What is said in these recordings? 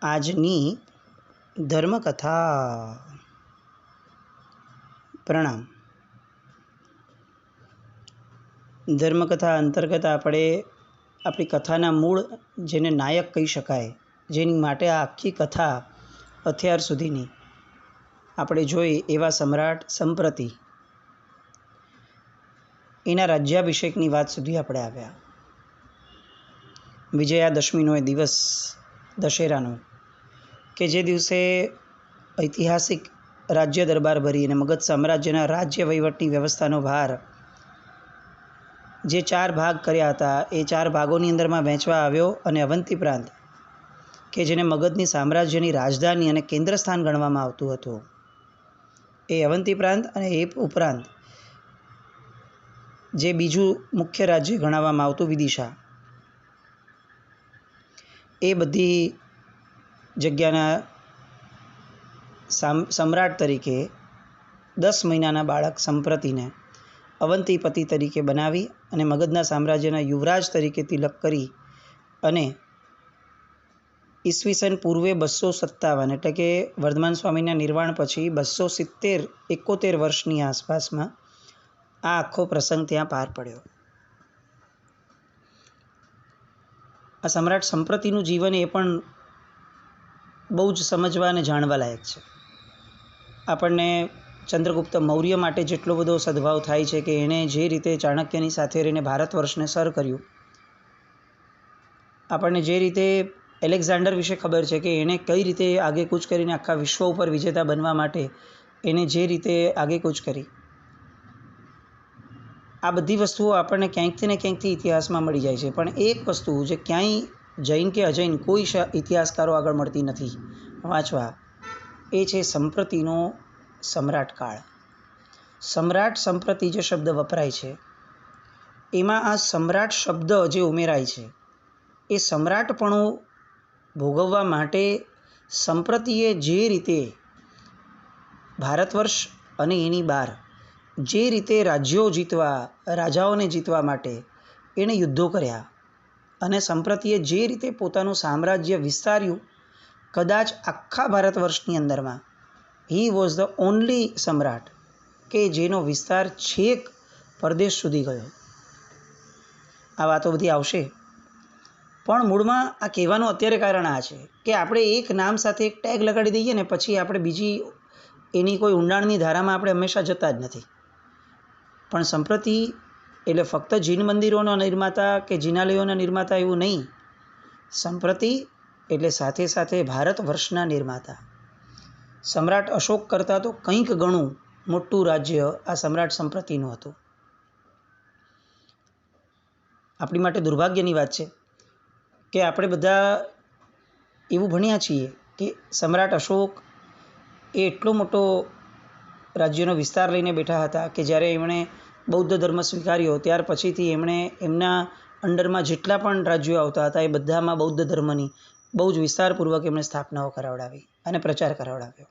આજની ધર્મકથા. પ્રણામ. ધર્મકથા અંતર્ગત આપણે આપણી કથાના મૂળ, જેને નાયક કહી શકાય, જેની માટે આ આખી કથા અત્યાર સુધીની આપણે જોઈ એવા સમ્રાટ સંપ્રતિ, એના રાજ્યાભિષેકની વાત સુધી આપણે આવ્યા. વિજયાદશમીનો એ દિવસ, દશેરાનો, કે જે દિવસે ઐતિહાસિક રાજ્ય દરબાર ભરી અને મગધ સામ્રાજ્યના રાજ્ય વહીવટની વ્યવસ્થાનો ભાર જે 4 ભાગ કર્યા હતા એ 4 ભાગોની અંદરમાં વહેંચવા આવ્યો. અને અવંતી પ્રાંત, કે જેને મગધની સામ્રાજ્યની રાજધાની અને કેન્દ્રસ્થાન ગણવામાં આવતું હતું, એ અવંતી પ્રાંત અને એ ઉપરાંત જે બીજું મુખ્ય રાજ્ય ગણાવવામાં આવતું વિદિશા, એ બધી જગ્યાના સમ્રાટ તરીકે 10 મહિનાના બાળક સંપ્રતિને અવંતીપતિ તરીકે બનાવી અને મગધના સામ્રાજ્યના યુવરાજ તરીકે તિલક કરી અને ઈસવીસન પૂર્વે 257 એટલે કે વર્ધમાન સ્વામીના નિર્વાણ પછી 271 વર્ષની આસપાસમાં આ આખો પ્રસંગ ત્યાં પાર પડ્યો. આ સમ્રાટ સંપ્રતિનું જીવન એ પણ બહુ જ સમજવા અને જાણવા લાયક છે. આપણને ચંદ્રગુપ્ત મૌર્ય માટે જેટલો બધો સદભાવ થાય છે કે એણે જે રીતે ચાણક્યની સાથે રહીને ભારત વર્ષને સર કર્યું, આપણને જે રીતે એલેક્ઝાન્ડર વિશે ખબર છે કે એણે કઈ રીતે આગેકૂચ કરીને આખા વિશ્વ ઉપર વિજેતા બનવા માટે એણે જે રીતે આગેકૂચ કરી, આ બધી વસ્તુઓ આપણને ક્યાંકથી ને ક્યાંકથી ઇતિહાસમાં મળી જાય છે. પણ એક વસ્તુ જે ક્યાંય જૈન કે અજૈન કોઈ ઇતિહાસકારો આગળ મળતી નથી વાંચવા, એ છે સંપ્રતિનો સમ્રાટકાળ. સમ્રાટ સંપ્રતિ જે શબ્દ વપરાય છે એમાં આ સમ્રાટ શબ્દ જે ઉમેરાય છે, એ સમ્રાટપણું ભોગવવા માટે સંપ્રતિએ જે રીતે ભારત વર્ષ અને એની બહાર જે રીતે રાજ્યો જીતવા, રાજાઓને જીતવા માટે એણે યુદ્ધો કર્યા અને સંપ્રતિએ જે રીતે પોતાનું સામ્રાજ્ય વિસ્તાર્યું, કદાચ આખા ભારત વર્ષની અંદરમાં હી વોઝ ધ ઓનલી સમ્રાટ કે જેનો વિસ્તાર છેક પરદેશ સુધી ગયો. આ વાતો બધી આવશે, પણ મૂળમાં આ કહેવાનું અત્યારે કારણ આ છે કે આપણે એક નામ સાથે એક ટેગ લગાડી દઈએ ને પછી આપણે બીજી એની કોઈ ઊંડાણની ધારામાં આપણે હંમેશા જતા જ નથી. પણ સંપ્રતિ એટલે ફક્ત જીન મંદિરોના નિર્માતા કે જિનાલયોના નિર્માતા એવું નહીં. સંપ્રતિ એટલે સાથે સાથે ભારત વર્ષના નિર્માતા. સમ્રાટ અશોક કરતાં તો કંઈક ઘણું મોટું રાજ્ય આ સમ્રાટ સંપ્રતિનું હતું. આપણી માટે દુર્ભાગ્યની વાત છે કે આપણે બધા એવું ભણ્યા છીએ કે સમ્રાટ અશોક એ એટલો મોટો રાજ્યનો વિસ્તાર લઈને બેઠા હતા કે જ્યારે એમણે બૌદ્ધ ધર્મ સ્વીકાર્યો ત્યાર પછીથી એમણે એમના અંડરમાં જેટલા પણ રાજ્યો આવતા હતા એ બધામાં બૌદ્ધ ધર્મની બહુ જ વિસ્તારપૂર્વક એમણે સ્થાપનાઓ કરાવડાવી અને પ્રચાર કરાવડાવ્યો.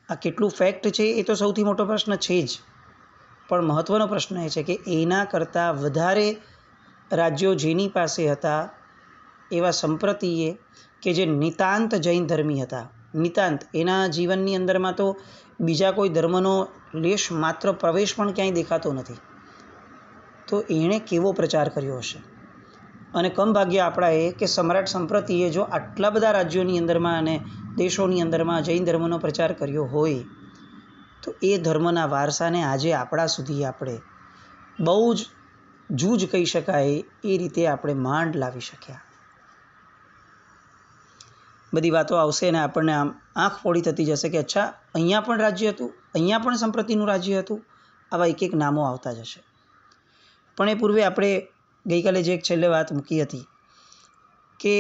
આ કેટલું ફેક્ટ છે એ તો સૌથી મોટો પ્રશ્ન છે જ, પણ મહત્ત્વનો પ્રશ્ન એ છે કે એના કરતાં વધારે રાજ્યો જેની પાસે હતા એવા સંપ્રતિએ, કે જે નિતાંત જૈન ધર્મી હતા, નિતાંત, એના જીવનની અંદરમાં તો બીજા કોઈ ધર્મનો લેશ માત્ર પ્રવેશ પણ ક્યાંય દેખાતો નથી, તો એણે કેવો પ્રચાર કર્યો હશે. અને કમ ભાગ્ય આપણા એ કે સમ્રાટ સંપ્રતિએ જો આટલા બધા રાજ્યોની અંદરમાં અને દેશોની અંદરમાં જૈન ધર્મનો પ્રચાર કર્યો હોય, તો એ ધર્મના વારસાને આજે આપણા સુધી આપણે બહુ જ જૂજ કહી શકાય એ રીતે આપણે માંડ લાવી શક્યા. બધી વાતો આવશે અને આપણને આમ આંખ પોળી થતી જશે કે અચ્છા, અહીંયા પણ રાજ્ય હતું, અહીંયા પણ સંપ્રતિનું રાજ્ય હતું. આવા એક એક નામો આવતા જશે. પણ એ પૂર્વે આપણે ગઈકાલે જે એક છેલ્લે વાત મૂકી હતી કે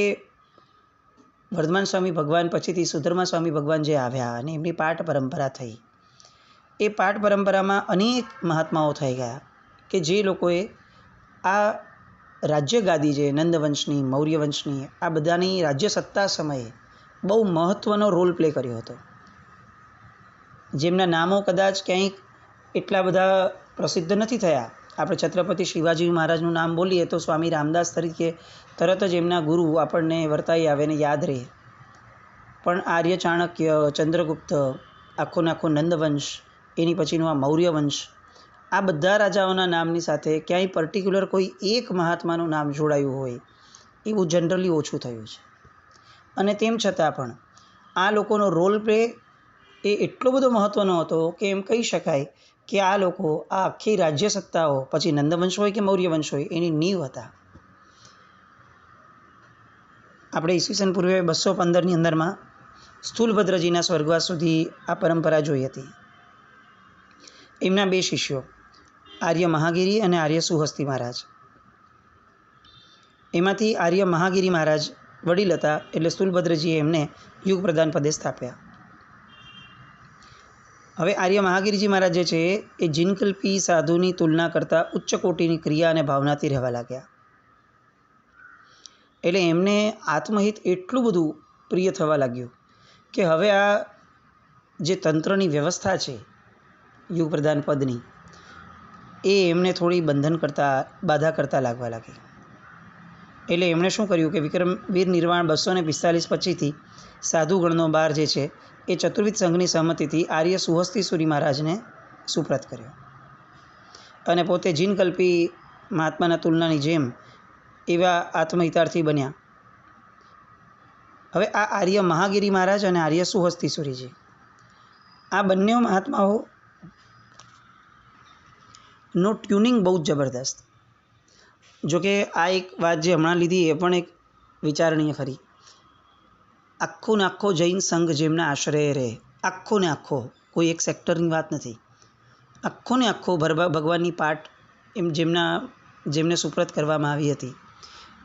વર્ધમાન સ્વામી ભગવાન પછીથી સુધર્મા સ્વામી ભગવાન જે આવ્યા અને એમની પાઠ પરંપરા થઈ, એ પાઠ પરંપરામાં અનેક મહાત્માઓ થઈ ગયા કે જે લોકોએ આ રાજ્ય ગાદી જે નંદવંશની, મૌર્ય વંશની, આ બધાની રાજ્ય સત્તા સમયે બહુ મહત્ત્વનો રોલ પ્લે કર્યો હતો. જેમના નામો કદાચ ક્યાંય એટલા બધા પ્રસિદ્ધ નથી થયા, આપણે છત્રપતિ શિવાજી મહારાજનું નામ બોલીએ તો સ્વામી રામદાસ તરીકે તરત જ એમના ગુરુ આપણને વર્તાઈ આવે ને યાદ રહે. પણ આર્ય ચાણક્ય, ચંદ્રગુપ્ત, આખો નંદવંશ, એની પછીનું આ મૌર્ય વંશ, આ બધા રાજાઓના નામની સાથે ક્યાંય પર્ટિક્યુલર કોઈ એક મહાત્માનું નામ જોડાયું હોય એવું જનરલી ઓછું થયું છે. અને તેમ છતાં પણ આ લોકોનો રોલ પ્લે એ એટલો બધો મહત્ત્વનો હતો કે એમ કહી શકાય કે આ લોકો આ આખી રાજ્ય સત્તાઓ, પછી નંદવંશ હોય કે મૌર્ય વંશ હોય, એની નીંવ હતા. આપણે ઈસવીસન પૂર્વે 215ની અંદરમાં સ્થૂલભદ્રજીના સ્વર્ગવાસ સુધી આ પરંપરા જોઈ હતી. એમના 2 શિષ્યો આર્ય મહાગીરી અને આર્ય સુહસ્તી મહારાજ. એમાંથી આર્ય મહાગીરી મહારાજ વડીલ હતા, એટલે સ્થૂલભદ્રજીએ એમને યુગ પ્રધાન પદે સ્થાપ્યા. હવે આર્ય મહાગીરીજી મહારાજ જે છે એ જીનકલ્પી સાધુની તુલના કરતાં ઉચ્ચ કોટીની ક્રિયા અને ભાવનાથી રહેવા લાગ્યા. એટલે એમને આત્મહિત એટલું બધું પ્રિય થવા લાગ્યું કે હવે આ જે તંત્રની વ્યવસ્થા છે યુગ પ્રધાન પદની, એ એમને થોડી બાધા કરતાં લાગવા લાગી. એટલે એમણે શું કર્યું કે વિક્રમવીર નિર્વાણ 245 પછીથી સાધુગણનો બાર જે છે એ ચતુર્વિધ સંઘની સહમતિથી આર્ય સુહસ્તીસુરી મહારાજને સુપ્રત કર્યો અને પોતે જીનકલ્પી મહાત્માના તુલનાની જેમ એવા આત્મહિતાર્થી બન્યા. હવે આ આર્ય મહાગીરી મહારાજ અને આર્ય સુહસ્તીસુરીજી, આ બંને મહાત્માઓ નો ટ્યુનિંગ બહુ જ જબરદસ્ત. જોકે આ એક વાત જે હમણાં લીધી એ પણ એક વિચારણીય ખરી. આખો જૈન સંઘ જેમના આશ્રય રહે, આખો, કોઈ એક સેક્ટરની વાત નથી, આખો ભગવાનની પાઠ એમ જેમને સુપ્રત કરવામાં આવી હતી,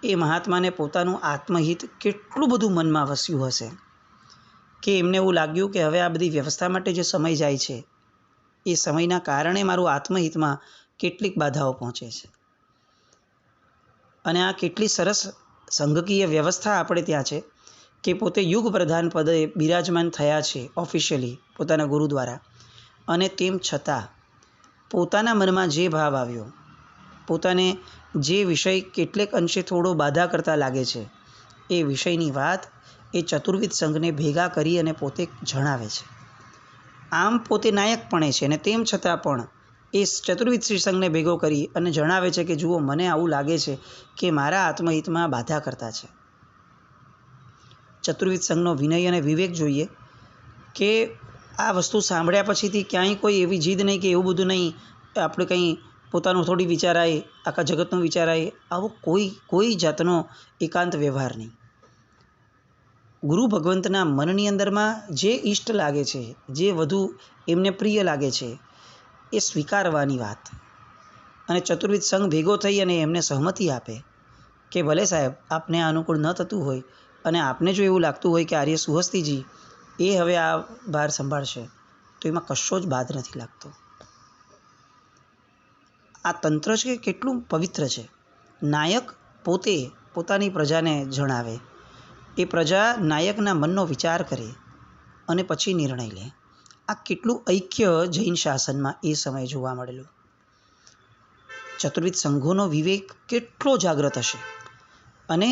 એ મહાત્માને પોતાનું આત્મહિત કેટલું બધું મનમાં વસ્યું હશે કે એમને એવું લાગ્યું કે હવે આ બધી વ્યવસ્થા માટે જે સમય જાય છે એ સમયના કારણે મારું આત્મહિતમાં કેટલીક બાધાઓ પહોંચે છે. અને આ કેટલી સરસ સંઘકીય વ્યવસ્થા આપણે ત્યાં છે કે પોતે યુગ પ્રધાન પદે બિરાજમાન થયા છે ઓફિશિયલી પોતાના ગુરુ દ્વારા, અને તેમ છતાં પોતાના મનમાં જે ભાવ આવ્યો, પોતાને જે વિષય કેટલેક અંશે થોડો બાધા કરતા લાગે છે, એ વિષયની વાત એ ચતુર્વિધ સંઘને ભેગા કરી અને પોતે જણાવે છે. આમ પોતે નાયકપણે છે અને તેમ છતાં પણ એ ચતુર્વિધ શ્રી સંઘને ભેગો કરી અને જણાવે છે કે જુઓ, મને આવું લાગે છે કે મારા આત્મહિતમાં બાધા કરતા છે. ચતુર્વિધ સંઘનો વિનય અને વિવેક જોઈએ કે આ વસ્તુ સાંભળ્યા પછીથી ક્યાંય કોઈ એવી જીદ નહીં કે એવું બધું નહીં, આપણે કંઈ પોતાનું થોડી વિચારાય, આખા જગતનું વિચારાય, આવો કોઈ જાતનો એકાંત વ્યવહાર નહીં. ગુરુ ભગવંતના મનની અંદરમાં જે ઈષ્ટ લાગે છે, જે વધુ એમને પ્રિય લાગે છે, એ સ્વીકારવાની વાત. અને ચતુર્વિધ સંઘ ભેગો થઈ અને એમને સહમતિ આપે કે ભલે સાહેબ, આપને આ અનુકૂળ ન થતું હોય અને આપને જો એવું લાગતું હોય કે આર્ય સુહસ્તીજી એ હવે આ ભાર સંભાળશે, તો એમાં કશો જ બાદ નથી લાગતો. આ તંત્ર છે કેટલું પવિત્ર છે. નાયક પોતે પોતાની પ્રજાને જણાવે, એ પ્રજા નાયકના મનનો વિચાર કરે અને પછી નિર્ણય લે. આ કેટલું ઐક્ય જૈન શાસનમાં એ સમયે જોવા મળેલું. ચતુર્વિધ સંઘોનો વિવેક કેટલો જાગ્રત હશે, અને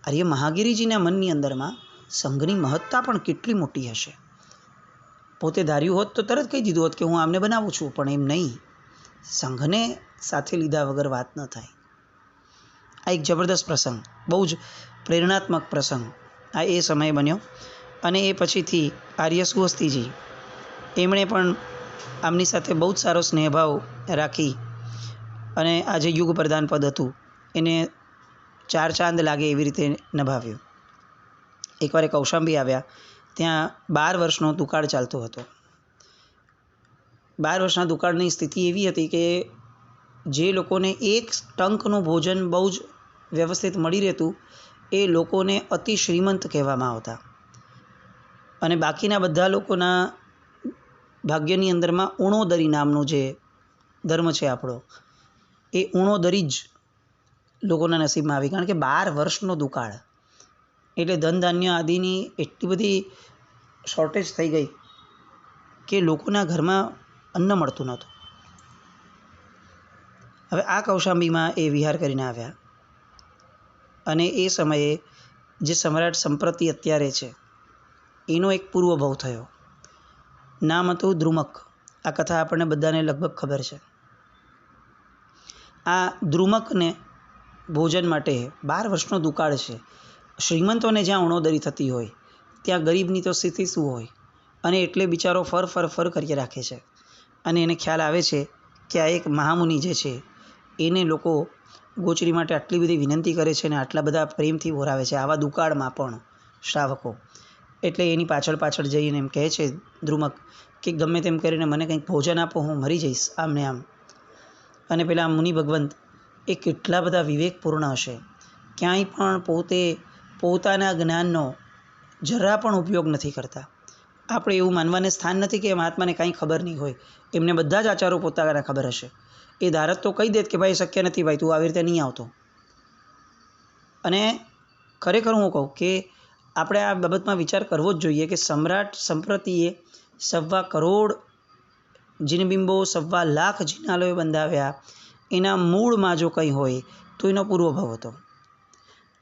આર્ય મહાગીરીજીના મનની અંદરમાં સંઘની મહત્તા પણ કેટલી મોટી હશે. પોતે ધાર્યું હોત તો તરત કહી દીધું હોત કે હું આમને બનાવું છું, પણ એમ નહીં, સંઘને સાથે લીધા વગર વાત ન થાય. આ એક જબરદસ્ત પ્રસંગ, બહુ જ પ્રેરણાત્મક પ્રસંગ આ એ સમયે બન્યો. અને એ પછીથી આર્ય સુહસ્તીજી એમણે પણ આમની સાથે બહુ જ સારો સ્નેહભાવ રાખી અને આ જે યુગ પ્રધાન પદ હતું એને 4 ચાંદ લાગે એવી રીતે નભાવ્યું. એકવાર એ કૌશાંબી આવ્યા, ત્યાં 12 વર્ષનો દુકાળ ચાલતો હતો. 12 વર્ષના દુકાળની સ્થિતિ એવી હતી કે જે લોકોને એક ટંકનું ભોજન બહુ જ વ્યવસ્થિત મળી રહેતું, એ લોકોને અતિ શ્રીમંત કહેવામાં આવતા. અને બાકીના બધા લોકોના ભાગ્યની અંદરમાં ઉણોદરી નામનો જે ધર્મ છે આપણો, એ ઉણોદરી જ લોકોના નસીબમાં આવી. કારણ કે 12 વર્ષનો દુકાળ એટલે ધન ધાન્ય આદિની એટલી બધી શોર્ટેજ થઈ ગઈ કે લોકોના ઘરમાં અન્ન મળતું નહોતું. હવે આ કૌશાંબીમાં એ વિહાર કરીને આવ્યા અને એ સમયે જે સમ્રાટ સંપ્રતિ અત્યારે છે એનો એક પૂર્વભાવ થયો. નામ હતું દ્રુમક. આ કથા આપણને બધાને લગભગ ખબર છે. આ દ્રુમકને ભોજન માટે 12 વર્ષનો દુકાળ છે. શ્રીમંતોને જ્યાં ઉણોદરી થતી હોય ત્યાં ગરીબની તો સ્થિતિ શું હોય, અને એટલે બિચારો ફર કરી રાખે છે. અને એને ખ્યાલ આવે છે કે આ એક મહામુનિ જે છે એને લોકો ગોચરી માટે આટલી બધી વિનંતી કરે છે અને આટલા બધા પ્રેમથી બોરાવે છે, આવા દુકાળમાં પણ શ્રાવકો. એટલે એની પાછળ જઈને એમ કહે છે દ્રુમક કે ગમે તેમ કરીને મને કંઈક ભોજન આપો, હું મરી જઈશ આમને આમ. અને પેલા મુનિ ભગવંત એ કેટલા બધા વિવેકપૂર્ણ હશે, ક્યાંય પણ પોતાના જ્ઞાનનો જરા પણ ઉપયોગ નથી કરતા. આપણે એવું માનવાને સ્થાન નથી કે મહાત્માને કાંઈ ખબર નહીં હોય, એમને બધા જ આચારો પોતાના ખબર હશે. એ ધારત તો કહી દેત કે ભાઈ શક્ય નથી, ભાઈ તું આવી રીતે નહીં આવતો. અને ખરેખર હું કહું કે આપણે આ બાબતમાં વિચાર કરવો જ જોઈએ કે સમ્રાટ સંપ્રતિએ 1.25 કરોડ જીનબિંબો 1.25 લાખ જીનાલયો બંધાવ્યા. એના મૂળમાં જો કંઈ હોય તો એનો પૂર્વભાવ હતો,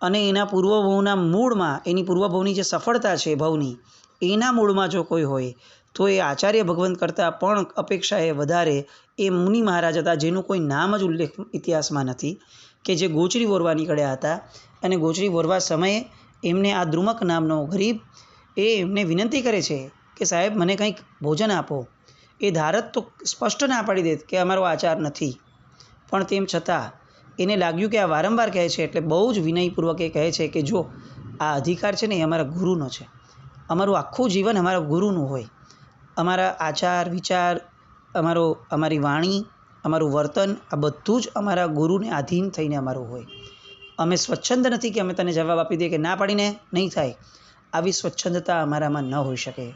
અને એના પૂર્વભાવના મૂળમાં એની પૂર્વભાવની જે સફળતા છે ભાવની, એના મૂળમાં જો કોઈ હોય તો એ આચાર્ય ભગવંત કરતાં પણ અપેક્ષાએ વધારે એ મુનિ મહારાજ હતા, જેનું કોઈ નામ જ ઉલ્લેખ ઇતિહાસમાં નથી, કે જે ગોચરી વોરવા નીકળ્યા હતા. અને ગોચરી વોરવા સમયે એમને આ દ્રુમક નામનો ગરીબ એ એમને વિનંતી કરે છે કે સાહેબ મને કંઈક ભોજન આપો. એ ધારત તો સ્પષ્ટ ના પાડી દેત કે અમારો આચાર નથી, પણ તેમ છતાં એને લાગ્યું કે આ વારંવાર કહે છે એટલે બહુ જ વિનયપૂર્વક એ કહે છે કે જો આ અધિકાર છે ને એ અમારા ગુરુનો છે, અમારું આખું જીવન અમારા ગુરુનું હોય, અમારા આચાર વિચાર, અમારી વાણી, અમારું વર્તન આ બધું જ અમારા ગુરુને આધીન થઈને અમારું હોય. અમે સ્વચ્છંદ નથી કે અમે તને જવાબ આપી દઈએ કે ના પાડીને નહીં થાય, આવી સ્વચ્છંદતા અમારામાં ન હોઈ શકે.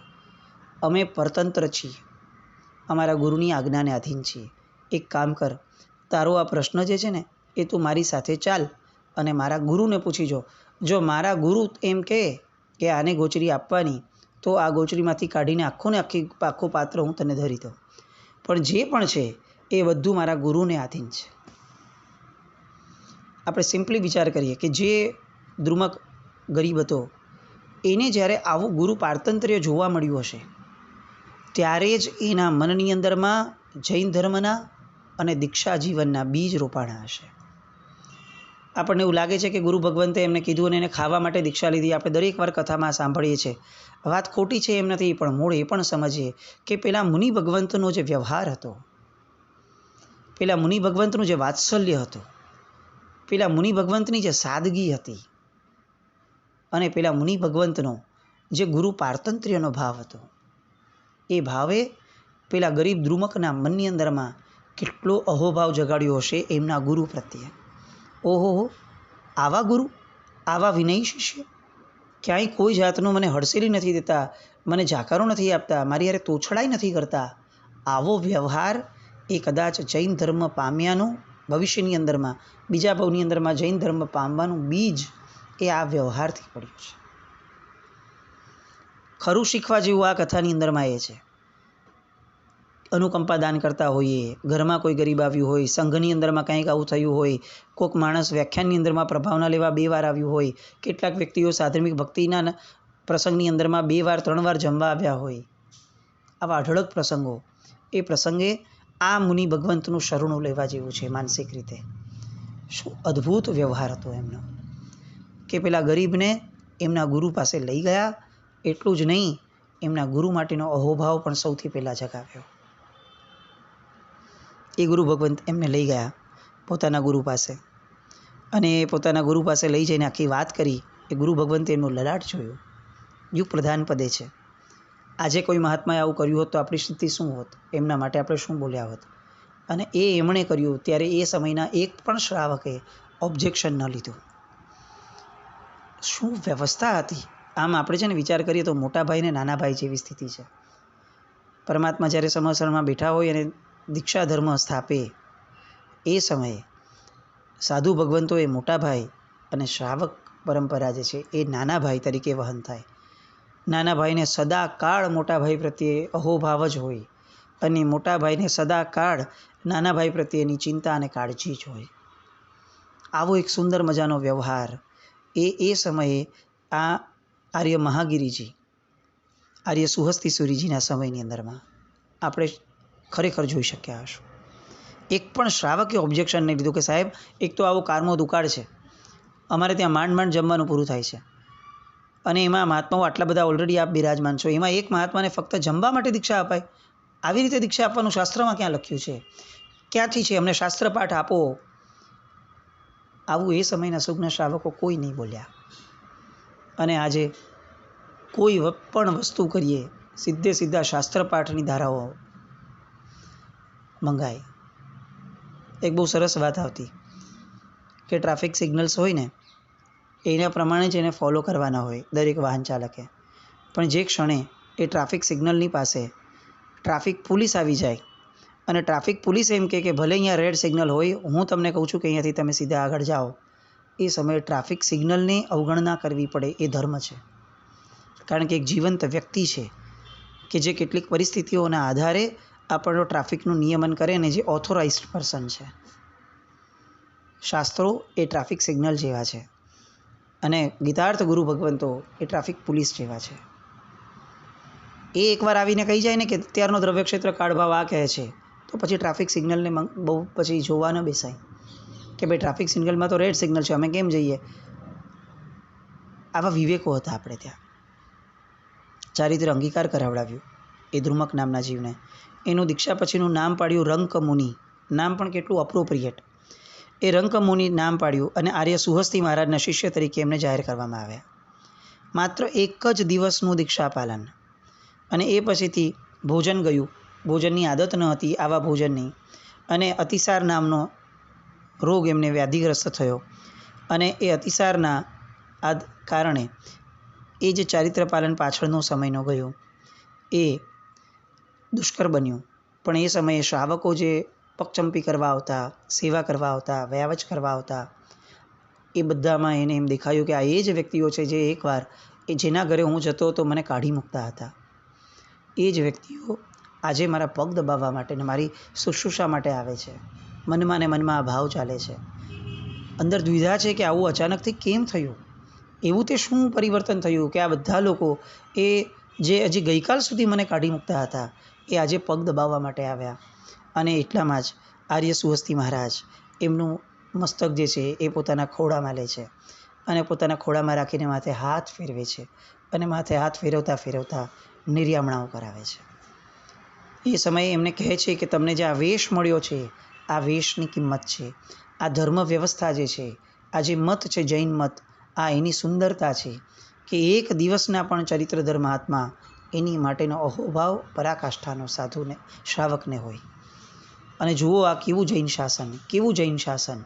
અમે પરતંત્ર છીએ, અમારા ગુરુની આજ્ઞાને આધીન છીએ. એક કામ કર, તારો આ પ્રશ્ન જે છે ને એ તું મારી સાથે ચાલ અને મારા ગુરુને પૂછી જો મારા ગુરુ એમ કહે કે આને ગોચરી આપવાની, તો આ ગોચરીમાંથી કાઢીને આખું પાત્ર હું તને ધરી દઉં. પણ જે પણ છે એ બધું મારા ગુરુને આધીન છે. આપણે સિમ્પલી વિચાર કરીએ કે જે દ્રુમક ગરીબ હતો એને જ્યારે આવું ગુરુ પારતંત્ર્ય જોવા મળ્યું હશે ત્યારે જ એના મનની અંદરમાં જૈન ધર્મના અને દીક્ષા જીવનના બીજ રોપાણા હશે. આપણને એવું લાગે છે કે ગુરુ ભગવંતે એમને કીધું અને એને ખાવા માટે દીક્ષા લીધી. આપણે દરેક વાર કથામાં સાંભળીએ છીએ. વાત ખોટી છે એમ નથી, પણ મૂળ એ પણ સમજીએ કે પેલા મુનિ ભગવંતનો જે વ્યવહાર હતો, પેલા મુનિ ભગવંતનું જે વાત્સલ્ય હતું, પેલા મુનિ ભગવંતની જે સાદગી હતી, અને પેલા મુનિ ભગવંતનો જે ગુરુ પારતંત્ર્યનો ભાવ હતો, એ ભાવે પેલા ગરીબ દ્રુમકના મનની અંદરમાં કેટલો અહોભાવ જગાડ્યો હશે એમના ગુરુ પ્રત્યે. ઓહો, આવા ગુરુ, આવા વિનયી શિષ્ય, ક્યાંય કોઈ જાતનું મને હડસેલી નથી દેતા, મને જાકારો નથી આપતા, મારી યારે તોછડાઈ નથી કરતા. આવો વ્યવહાર એ કદાચ જૈન ધર્મ પામ્યાનું ભવિષ્યની અંદરમાં, બીજા ભાવની અંદરમાં જૈન ધર્મ પામવાનું બીજ એ આ વ્યવહારથી પડ્યું છે. ખરું શીખવા જેવું આ કથાની અંદરમાં એ છે. અનુકંપા દાન કરતા હોઈએ, ઘરમાં કોઈ ગરીબ આવ્યું હોય, સંઘની અંદરમાં કંઈક આવું થયું હોય, કોઈક માણસ વ્યાખ્યાનની અંદરમાં પ્રભાવના લેવા 2 વાર આવ્યું હોય, કેટલાક વ્યક્તિઓ સાધર્મિક ભક્તિના પ્રસંગની અંદરમાં 2 વાર 3 વાર જમવા આવ્યા હોય, આવા અઢળક પ્રસંગો, એ પ્રસંગે આ મુનિ ભગવંતનું શરણું લેવા જેવું છે માનસિક રીતે. શું અદ્ભુત વ્યવહાર હતો એમનો કે પેલા ગરીબને એમના ગુરુ પાસે લઈ ગયા. એટલું જ નહીં, એમના ગુરુ માટેનો અહોભાવ પણ સૌથી પહેલાં જગાવ્યો. એ ગુરુ ભગવંત એમને લઈ ગયા પોતાના ગુરુ પાસે, અને પોતાના ગુરુ પાસે લઈ જઈને આખી વાત કરી. એ ગુરુ ભગવંતે એમનું લલાટ જોયું, યુગ પ્રધાન પદે છે. આજે કોઈ મહાત્માએ આવું કર્યું હોત તો આપણી સ્થિતિ શું હોત, એમના માટે આપણે શું બોલ્યા હોત. અને એ એમણે કર્યું ત્યારે એ સમયના એક પણ શ્રાવકે ઓબ્જેક્શન ન લીધું. શું વ્યવસ્થા હતી. આમ આપણે છે ને વિચાર કરીએ તો મોટા ભાઈ ને નાના ભાઈ જેવી સ્થિતિ છે. પરમાત્મા જ્યારે સમસરમાં બેઠા હોય અને દીક્ષા ધર્મ સ્થાપે એ સમયે સાધુ ભગવંતો એ મોટા ભાઈ અને શ્રાવક પરંપરા જે છે એ નાના ભાઈ તરીકે વહન થાય. નાના ભાઈને સદા કાળ મોટા ભાઈ પ્રત્યે અહોભાવ જ હોય. અને મોટા ભાઈને સદાકાળ નાના ભાઈ પ્રત્યેની ચિંતા અને કાળજી જ હોય. આવો એક સુંદર મજાનો વ્યવહાર એ સમયે આ આર્ય મહાગીરીજી, આર્ય સુહસ્તીસુરીજીના સમયની અંદરમાં આપણે ખરેખર જોઈ શક્યા હશું. એક પણ શ્રાવકે ઓબ્જેક્શન નહીં લીધું કે સાહેબ એક તો આવો કારમો દુકાળ છે, અમારે ત્યાં માંડ માંડ જમવાનું પૂરું થાય છે, અને એમાં મહાત્માઓ આટલા બધા ઓલરેડી આપ બિરાજમાન છો, એમાં એક મહાત્માને ફક્ત જમવા માટે દીક્ષા અપાય? આવી રીતે દીક્ષા આપવાનું શાસ્ત્રમાં ક્યાં લખ્યું છે? ક્યાંથી છે? અમને શાસ્ત્ર પાઠ આપો. આવું એ સમયના સુજ્ઞ શ્રાવકો કોઈ નહીં બોલ્યા. અને આજે કોઈ પણ વસ્તુ કરીએ સીધા શાસ્ત્ર પાઠની ધારાઓ મંગાય. એક બહુ સરસ વાત આવતી કે ટ્રાફિક સિગ્નલ્સ હોય ને એના પ્રમાણે જ એને ફોલો કરવાના હોય દરેક વાહન ચાલકે. પણ જે ક્ષણે એ ટ્રાફિક સિગ્નલની પાસે ટ્રાફિક પોલીસ આવી જાય અને ટ્રાફિક પોલીસ એમ કે ભલે અહીંયા રેડ સિગ્નલ હોય, હું તમને કહું છું કે અહીંયાથી તમે સીધા આગળ જાઓ, એ સમયે ટ્રાફિક સિગ્નલની અવગણના કરવી પડે એ ધર્મ છે. કારણ કે એક જીવંત વ્યક્તિ છે કે જે કેટલીક પરિસ્થિતિઓના આધારે આપણો ટ્રાફિકનું નિયમન કરે ને જે ઓથોરાઇઝડ પર્સન છે. શાસ્ત્રો એ ટ્રાફિક સિગ્નલ જેવા છે અને ગીતાર્થ ગુરુ ભગવંતો એ ટ્રાફિક પોલીસ જેવા છે. એ એકવાર આવીને કહી જાય ને કે અત્યારનો દ્રવ્યક્ષેત્ર કાળભાવ આ કહે છે, તો પછી ટ્રાફિક સિગ્નલને બહુ પછી જોવા ન બેસાય કે ભાઈ ટ્રાફિક સિગ્નલમાં તો રેડ સિગ્નલ છે, અમે કેમ જઈએ? આવા વિવેકો હતા આપણે ત્યાં. ચારિત્ર અંગીકાર કરાવડાવ્યું એ દ્રુમક નામના જીવને. એનું દીક્ષા પછીનું નામ પાડ્યું રંકમુનિ. નામ પણ કેટલું અપ્રોપ્રિએટ. એ રંકમુનિ નામ પાડ્યું અને આર્ય સુહસ્તી મહારાજના શિષ્ય તરીકે એમને જાહેર કરવામાં આવ્યા. માત્ર એક જ દિવસનું દીક્ષા પાલન, અને એ પછીથી ભોજન ગયું. ભોજનની આદત ન હતી આવા ભોજનની, અને અતિસાર નામનો રોગ એમને વ્યાધિગ્રસ્ત થયો, અને એ અતિસારના કારણે એ જે ચારિત્ર પાલન પાછળનો સમયનો ગયો એ દુષ્કર બન્યું. પણ એ સમયે શ્રાવકો જે પગચંપી કરવા આવતા, સેવા કરવા આવતા, વ્યાવચ કરવા આવતા, એ બધામાં એને એમ દેખાયું કે આ એ જ વ્યક્તિઓ છે જે એકવાર જેના ઘરે હું જતો તો મને કાઢી મૂકતા હતા. એ જ વ્યક્તિઓ આજે મારા પગ દબાવવા માટે ને મારી શુશ્રૂષા માટે આવે છે. મનમાં ને મનમાં આ ભાવ ચાલે છે. અંદર દ્વિધા છે કે આવું અચાનકથી કેમ થયું? એવું તે શું પરિવર્તન થયું કે આ બધા લોકો એ જે હજી ગઈકાલ સુધી મને કાઢી મૂકતા હતા એ આજે પગ દબાવવા માટે આવ્યા? અને એટલામાં જ આર્ય સુહસ્તી મહારાજ એમનું મસ્તક જે છે એ પોતાના ખોળામાં લે છે અને પોતાના ખોળામાં રાખીને માથે હાથ ફેરવે છે, અને માથે હાથ ફેરવતા ફેરવતા નિર્યામણાઓ કરાવે છે. એ સમયે એમને કહે છે કે તમને જે આ વેશ મળ્યો છે, આ વેશની કિંમત છે. આ ધર્મ વ્યવસ્થા જે છે, આ જે મત છે જૈન મત, આ એની સુંદરતા છે કે એક દિવસના પણ ચરિત્રધર મહાત્મા એની માટેનો અહોભાવ પરાકાષ્ઠાનો સાધુને શ્રાવકને હોય. અને જુઓ આ કેવું જૈન શાસન, કેવું જૈન શાસન.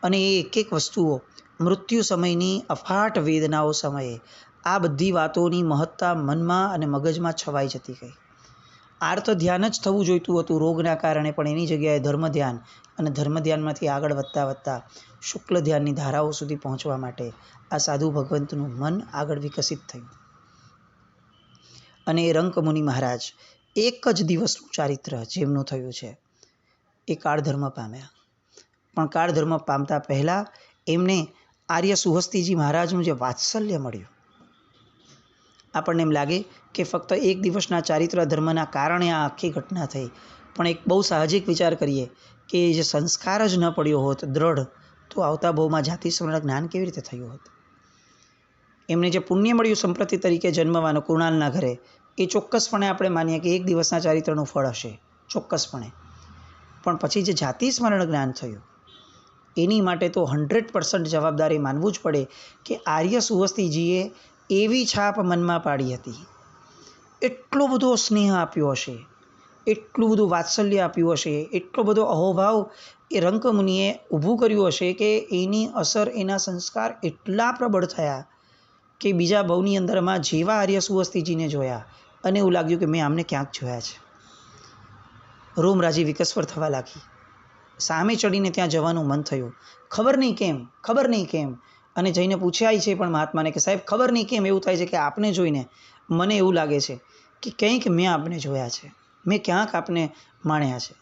અને એ એક એક વસ્તુઓ મૃત્યુ સમયની અફાટ વેદનાઓ સમયે આ બધી વાતોની મહત્તા મનમાં અને મગજમાં છવાઈ જતી ગઈ. આર્ત ધ્યાન જ થવું જોઈતું હતું રોગના કારણે, પણ એની જગ્યાએ ધર્મ ધ્યાન, અને ધર્મ ધ્યાનમાંથી આગળ વધતા શુક્લ ધ્યાનની ધારાઓ સુધી પહોંચવા માટે આ સાધુ ભગવંતનું મન આગળ વિકસિત થયું. અને એ રંકમુનિ મહારાજ એક જ દિવસનું ચારિત્ર જેમનું થયું છે એ કાળધર્મ પામ્યા. પણ કાળધર્મ પામતા પહેલાં એમને આર્ય સુહસ્તીજી મહારાજનું જે વાત્સલ્ય મળ્યું, આપણને એમ લાગે કે ફક્ત એક દિવસના ચારિત્ર ધર્મના કારણે આ આખી ઘટના થઈ, પણ એક બહુ સાહજિક વિચાર કરીએ કે જે સંસ્કાર જ ન પડ્યો હોત દ્રઢ, તો આવતા ભાવમાં જાતિ સ્મરણ જ્ઞાન કેવી રીતે થયું હોત? એમને જે પુણ્ય મળ્યું સંપ્રતિ તરીકે જન્મવાનું કુણાલના ઘરે, એ ચોક્કસપણે આપણે માનીએ કે એક દિવસના ચારિત્રનું ફળ હશે, ચોક્કસપણે. પણ પછી જે જાતિ સ્મરણ જ્ઞાન થયું એની માટે તો 100% જવાબદારી માનવું જ પડે કે આર્ય સુહસ્તીજીએ એવી છાપ મનમાં પાડી હતી, એટલો બધો સ્નેહ આપ્યો હશે, એટલું બધું વાત્સલ્ય આપ્યું હશે, એટલો બધો અહોભાવ એ રંકમુનિએ ઊભું કર્યું હશે કે એની અસર, એના સંસ્કાર એટલા પ્રબળ થયા કે બીજા ભવની અંદરમાં જેવા આર્ય સુહસ્તીજીને જોયા અને એવું લાગ્યું કે મેં આમને ક્યાંક જોયા છે. રોમરાજી વિકસ્વર થવા લાગી. સામે ચડીને ત્યાં જવાનું મન થયું. ખબર નહીં કેમ. અને જઈને પૂછ્યા છે પણ મહાત્માને કે સાહેબ ખબર નહીં કેમ એવું થાય છે કે આપને જોઈને મને એવું લાગે છે કે કંઈક મેં આપને જોયા છે. મેં ક્યાંક આપને માણ્યા છે.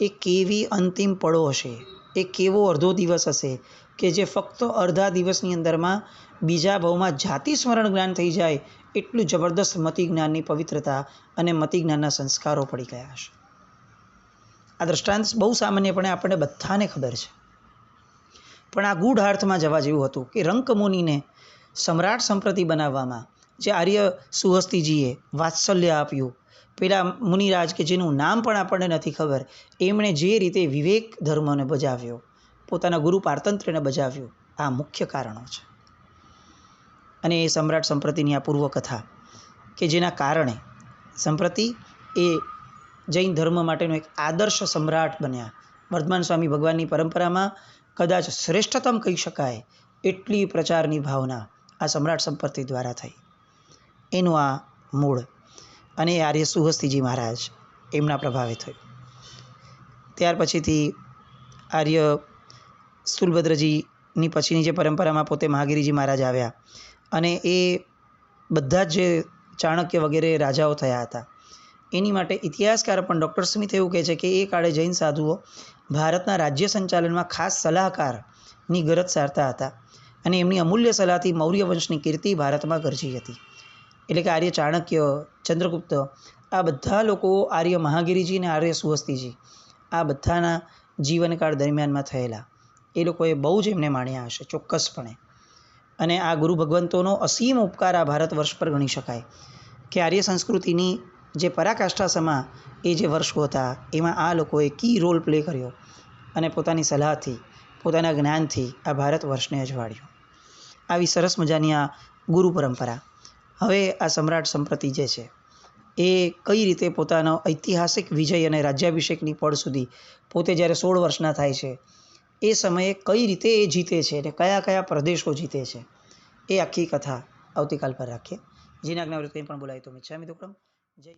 એ કેવી અંતિમ પળો હશે, એ કેવો અડધો દિવસ હશે કે જે ફક્ત અડધા દિવસની અંદરમાં બીજા ભાવમાં જાતિ સ્મરણ જ્ઞાન થઈ જાય એટલું જબરદસ્ત મતિ જ્ઞાનની પવિત્રતા અને મતિ જ્ઞાનના સંસ્કારો પડી ગયા હશે. આ દ્રષ્ટાંત બહુ સામાન્યપણે આપણને બધાને ખબર છે, પણ આ ગૂઢ અર્થમાં જવા જેવું હતું કે રંકમુનિને સમ્રાટ સંપ્રતિ બનાવવામાં જે આર્ય સુહસ્તીજીએ વાત્સલ્ય આપ્યું, પેલા મુનિરાજ કે જેનું નામ પણ આપણને નથી ખબર, એમણે જે રીતે વિવેક ધર્મને બજાવ્યો, પોતાના ગુરુ પારતંત્રને બજાવ્યું, આ મુખ્ય કારણો છે. અને એ સમ્રાટ સંપ્રતિની આ પૂર્વકથા કે જેના કારણે સંપ્રતિ એ જૈન ધર્મ માટેનો એક આદર્શ સમ્રાટ બન્યા. વર્ધમાન સ્વામી ભગવાનની પરંપરામાં કદાચ શ્રેષ્ઠતમ કહી શકાય એટલી પ્રચારની ભાવના આ સમ્રાટ સંપત્તિ દ્વારા થઈ. એનું આ મૂળ અને આર્ય સુહસ્તીજી મહારાજ એમના પ્રભાવે થયું. ત્યાર પછીથી આર્ય સ્થૂલભદ્રજીની પછીની જે પરંપરામાં પોતે મહાગીરીજી મહારાજ આવ્યા અને એ બધા જ જે ચાણક્ય વગેરે રાજાઓ થયા હતા, એની માટે ઇતિહાસકાર પણ ડૉક્ટર સ્મિથ એવું કહે છે કે એ કાળે જૈન સાધુઓ ભારતના રાજ્ય સંચાલનમાં ખાસ સલાહકારની ગરજ સારતા હતા અને એમની અમૂલ્ય સલાહથી મૌર્ય વંશની કીર્તિ ભારતમાં ગરજી હતી. એટલે કે આર્ય ચાણક્ય, ચંદ્રગુપ્ત, આ બધા લોકો આર્ય મહાગીરીજી અને આર્ય સુહસ્તીજી આ બધાના જીવનકાળ દરમિયાનમાં થયેલા એ લોકોએ બહુ જ એમને માણ્યા હશે ચોક્કસપણે. અને આ ગુરુ ભગવંતોનો અસીમ ઉપકાર આ ભારત વર્ષ પર ગણી શકાય કે આર્ય સંસ્કૃતિની જે પરાકાષ્ઠા સમા એ જે વર્ષો હતા એમાં આ લોકોએ કી રોલ પ્લે કર્યો અને પોતાની સલાહથી, પોતાના જ્ઞાનથી આ ભારત વર્ષને અજવાળ્યું. આવી સરસ મજાની આ ગુરુ પરંપરા. હવે આ સમ્રાટ સંપ્રતિ જે છે એ કઈ રીતે પોતાનો ઐતિહાસિક વિજય અને રાજ્યાભિષેકની પળ સુધી પોતે જ્યારે 16 વર્ષના થાય છે એ સમયે કઈ રીતે એ જીતે છે અને કયા કયા પ્રદેશો જીતે છે એ આખી કથા આવતીકાલ પર રાખીએ. જેના જ્ઞાવૃત કંઈ પણ બોલાય તો મિચ્છામિ દુક્કડમ. જય